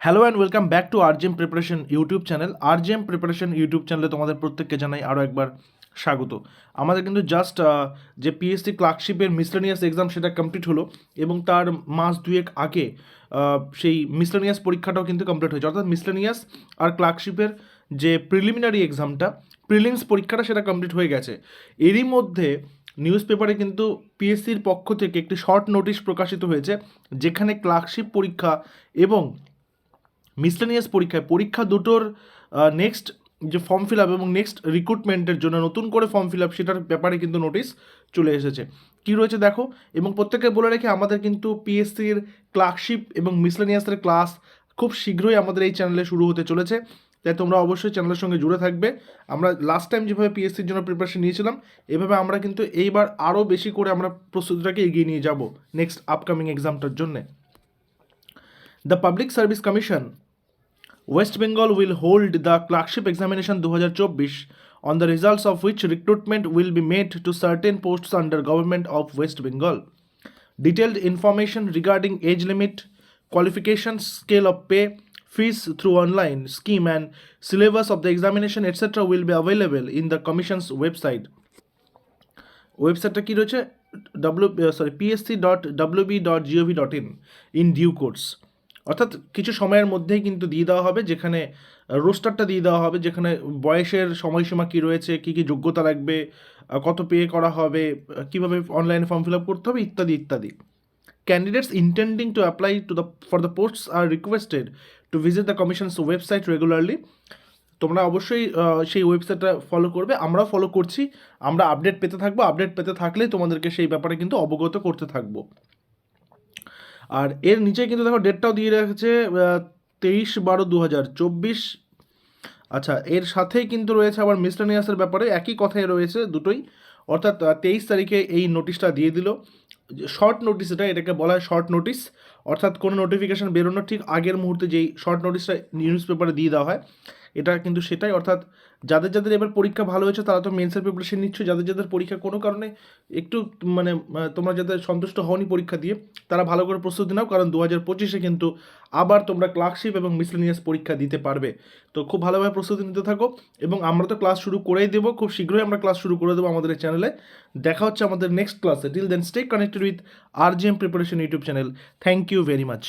Hello and welcome back to RJM preparation YouTube channel. RJM preparation YouTube চ্যানেলে তোমাদের প্রত্যেককে জানাই আরও একবার স্বাগত। আমাদের কিন্তু জাস্ট যে পিএসসি ক্লার্কশিপের মিসলেনিয়াস এক্সাম সেটা কমপ্লিট হলো এবং তার মাস দুয়েক আগে সেই মিসলেনিয়াস পরীক্ষাটাও কিন্তু কমপ্লিট হয়েছে। অর্থাৎ মিসলেনিয়াস আর ক্লার্কশিপের যে প্রিলিমিনারি এক্সামটা, প্রিলিমস পরীক্ষাটা সেটা কমপ্লিট হয়ে গেছে। এরই মধ্যে নিউজ পেপারে কিন্তু পিএসসির পক্ষ থেকে একটি শর্ট নোটিশ প্রকাশিত হয়েছে, যেখানে ক্লার্কশিপ পরীক্ষা এবং মিসলেনিয়াস পরীক্ষা দুটোর নেক্সট যে ফর্ম ফিল আপ এবং নেক্সট রিক্রুটমেন্টের জন্য নতুন করে ফর্ম ফিল আপ সেটার ব্যাপারে কিন্তু নোটিশ চলে এসেছে। কী রয়েছে দেখো, এবং প্রত্যেকে বলে রেখে আমাদের কিন্তু পিএসসির ক্লার্কশিপ এবং মিসলেনিয়াসের ক্লাস খুব শীঘ্রই আমাদের এই চ্যানেলে শুরু হতে চলেছে, তাই তোমরা অবশ্যই চ্যানেলের সঙ্গে জুড়ে থাকবে। আমরা লাস্ট টাইম যেভাবে পিএসসির জন্য প্রিপারেশন নিয়েছিলাম, এভাবে আমরা কিন্তু এইবার আরও বেশি করে আমরা প্রস্তুতিটাকে এগিয়ে নিয়ে যাব নেক্সট আপকামিং এক্সামটার জন্যে। The public service commission West Bengal will hold the clerkship examination 2024, on the results of which recruitment will be made to certain posts under Government of West Bengal. Detailed information regarding age limit, qualifications, scale of pay, fees through online scheme and syllabus of the examination etc. will be available in the Commission's website. ওয়েবসাইটটা কী রয়েছে? psc.wb.gov.in in due course। অর্থাৎ কিছু সময়ের মধ্যেই কিন্তু দিয়ে দেওয়া হবে, যেখানে রোস্টারটা দিয়ে দেওয়া হবে, যেখানে বয়সের সময়সীমা কী রয়েছে, কী কী যোগ্যতা লাগবে, কত পে করা হবে, কীভাবে অনলাইনে ফর্ম ফিল আপ করতে হবে ইত্যাদি ইত্যাদি। Candidates intending to apply for the posts are requested to visit the Commission's website regularly. তোমরা অবশ্যই সেই ওয়েবসাইটটা ফলো করবে, আমরাও ফলো করছি, আমরা আপডেট পেতে থাকবো, আপডেট পেতে থাকলে তোমাদেরকে সেই ব্যাপারে কিন্তু অবগত করতে থাকবো। আর এর নিচে কিন্তু দেখো ডেটটাও দিয়ে রেখেছে 23/12/2024। আচ্ছা, এর সাথেই কিন্তু রয়েছে আবার মিসলেনিয়াসের ব্যাপারে একই কথাই রয়েছে দুটোই। অর্থাৎ 23 তারিখে এই নোটিশটা দিয়ে দিল। শর্ট নোটিশ এটাকে বলা হয় শর্ট নোটিশ, অর্থাৎ কোনো নোটিফিকেশান বেরোনোর ঠিক আগের মুহূর্তে যেই শর্ট নোটিশটা নিউজ পেপারে দিয়ে দেওয়া হয়, এটা কিন্তু সেটাই। অর্থাৎ যাদের যাদের এবার পরীক্ষা ভালো হয়েছে তারা তো মেন্সের প্রিপারেশন নিচ্ছ, যাদের যাদের পরীক্ষা কোনো কারণে একটু মানে তোমরা যাদের সন্তুষ্ট হওনি পরীক্ষা দিয়ে, তারা ভালো করে প্রস্তুতি নাও, কারণ 2025-এ কিন্তু আবার তোমরা ক্লার্কশিপ এবং মিসলেনিয়াস পরীক্ষা দিতে পারবে। তো খুব ভালোভাবে প্রস্তুতি নিতে থাকো, এবং আমরা তো ক্লাস শুরু করেই দেবো, খুব শীঘ্রই আমরা ক্লাস শুরু করে দেবো আমাদের এই চ্যানেলে। দেখা হচ্ছে আমাদের নেক্সট ক্লাসে। Till then stay connected with RJM preparation YouTube channel. Thank you very much.